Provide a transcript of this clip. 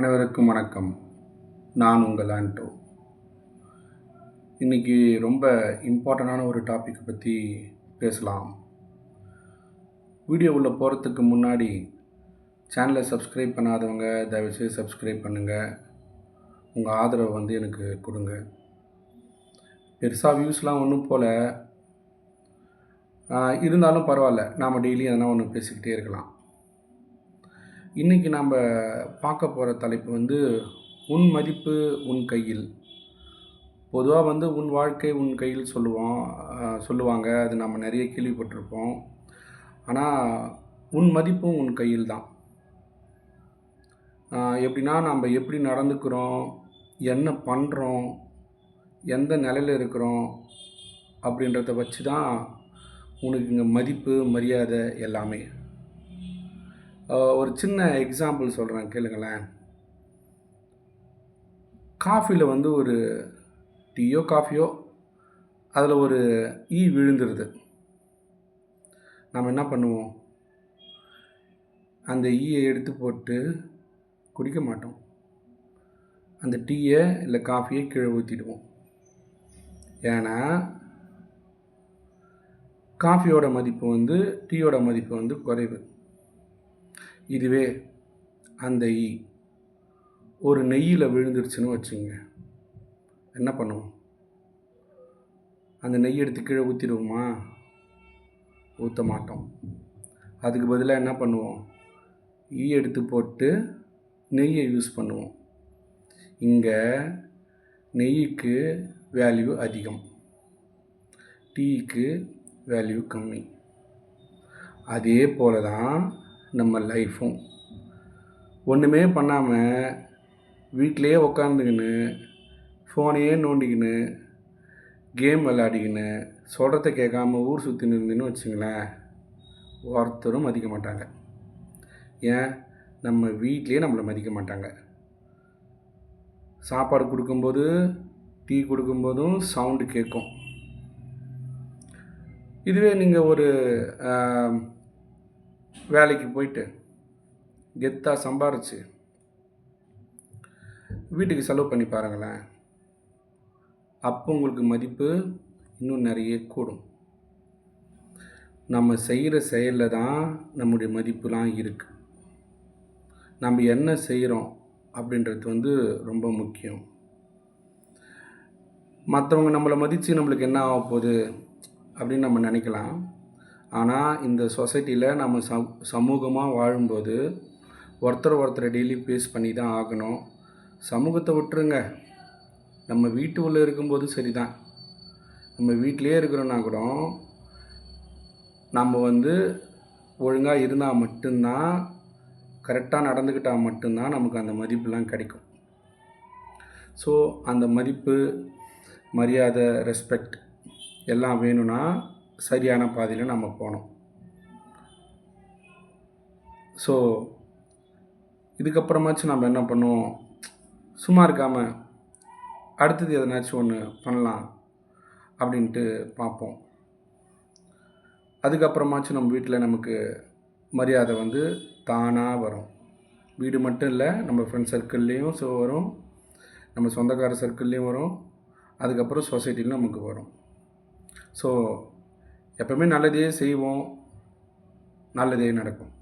அனைவருக்கும் வணக்கம். நான் உங்கள் ஆண்டோ. இன்றைக்கி ரொம்ப இம்பார்ட்டண்டான ஒரு டாபிக் பற்றி பேசலாம். வீடியோ உள்ள போகிறதுக்கு முன்னாடி சேனலை சப்ஸ்கிரைப் பண்ணாதவங்க தயவுசெய்து சப்ஸ்கிரைப் பண்ணுங்கள். உங்கள் ஆதரவை எனக்கு கொடுங்க. பெருசாக வியூஸ்லாம் ஒன்றும் போல், இருந்தாலும் பரவாயில்ல, நாம் டெய்லி எதனா ஒன்று பேசிக்கிட்டே இருக்கலாம். இன்றைக்கி நாம் பார்க்க போகிற தலைப்பு உன் மதிப்பு உன் கையில். பொதுவாக உன் வாழ்க்கை உன் கையில் சொல்லுவாங்க. அது நம்ம நிறைய கேள்விப்பட்டிருப்போம். ஆனால் உன் மதிப்பும் உன் கையில் தான். எப்படின்னா, நம்ம எப்படி நடந்துக்கிறோம், என்ன பண்ணுறோம், எந்த நிலையில் இருக்கிறோம் அப்படின்றத வச்சு தான் உனக்கு இங்கே மதிப்பு மரியாதை எல்லாமே. ஒரு சின்ன எக்ஸாம்பிள் சொல்கிறேன், கேளுங்களேன். காஃபியில் ஒரு டீயோ காஃபியோ அதில் ஒரு விழுந்துருது. நம்ம என்ன பண்ணுவோம்? அந்த எடுத்து போட்டு குடிக்க மாட்டோம். அந்த டீயை இல்லை காஃபியை கீழே ஊற்றிடுவோம். ஏன்னா காஃபியோட மதிப்பு டீயோட மதிப்பு குறைவு. இதுவே அந்த ஒரு நெய்யில் விழுந்துருச்சுன்னு வச்சுங்க, என்ன பண்ணுவோம்? அந்த நெய் எடுத்து கீழே ஊற்றிடுவோமா? ஊற்ற மாட்டோம். அதுக்கு பதிலாக என்ன பண்ணுவோம்? எடுத்து போட்டு நெய்யை யூஸ் பண்ணுவோம். இங்கே நெய்யுக்கு வேல்யூ அதிகம், டீக்கு வேல்யூ கம்மி. அதே போல தான் நம்ம லைஃப்பும். ஒன்றுமே பண்ணாமல் வீட்டிலையே உக்காந்துக்கின்னு ஃபோனையே நோண்டிக்கின்னு கேம் விளையாடிக்கின்னு சொல்கிறத கேட்காம ஊர் சுற்றின்னு இருந்துன்னு வச்சுங்களேன், ஒருத்தரும் மதிக்க மாட்டாங்க. ஏன்? நம்ம வீட்லேயே நம்மளை மதிக்க மாட்டாங்க. சாப்பாடு கொடுக்கும்போது, டீ கொடுக்கும்போதும் சவுண்டு கேட்கும். இதுவே நீங்கள் ஒரு வேலைக்கு போயிட்டு கெத்தாக சம்பாரிச்சு வீட்டுக்கு செலவு பண்ணி பாருங்களேன், அப்போ உங்களுக்கு மதிப்பு இன்னும் நிறைய கூடும். நம்ம செய்கிற செயலில் தான் நம்முடைய மதிப்புலாம் இருக்குது. நம்ம என்ன செய்கிறோம் அப்படின்றது ரொம்ப முக்கியம். மற்றவங்க நம்மளை மதித்து நம்மளுக்கு என்ன ஆக போகுது அப்படின்னு நம்ம நினைக்கலாம். ஆனால் இந்த சொசைட்டியில் நம்ம சமூகமாக வாழும்போது ஒருத்தரை டெய்லி பேஸ் பண்ணி தான் ஆகணும். சமூகத்தை விட்டுருங்க, நம்ம வீட்டு உள்ளே இருக்கும்போது சரி தான். நம்ம வீட்டிலே இருக்கிறோன்னா கூட நம்ம ஒழுங்காக இருந்தால் மட்டும்தான், கரெக்டாக நடந்துக்கிட்டால் மட்டும்தான் நமக்கு அந்த மதிப்புலாம் கிடைக்கும். ஸோ அந்த மதிப்பு, மரியாதை, ரெஸ்பெக்ட் எல்லாம் வேணும்னா சரியான பாதையில் நம்ம போகணும். ஸோ இதுக்கப்புறமாச்சும் நம்ம என்ன பண்ணுவோம்? சும்மா இருக்காமல் அடுத்தது எதனாச்சும் ஒன்று பண்ணலாம் அப்படின்ட்டு பார்ப்போம். அதுக்கப்புறமாச்சும் நம்ம வீட்டில் நமக்கு மரியாதை தானாக வரும். வீடு மட்டும் இல்லை, நம்ம ஃப்ரெண்ட்ஸ் சர்க்கிள்லேயும் வரும், நம்ம சொந்தக்கார சர்க்கிள்லேயும் வரும், அதுக்கப்புறம் சொசைட்டிலும் நமக்கு வரும். ஸோ எப்பவுமே நல்லதே செய்வோம், நல்லதே நடக்கும்.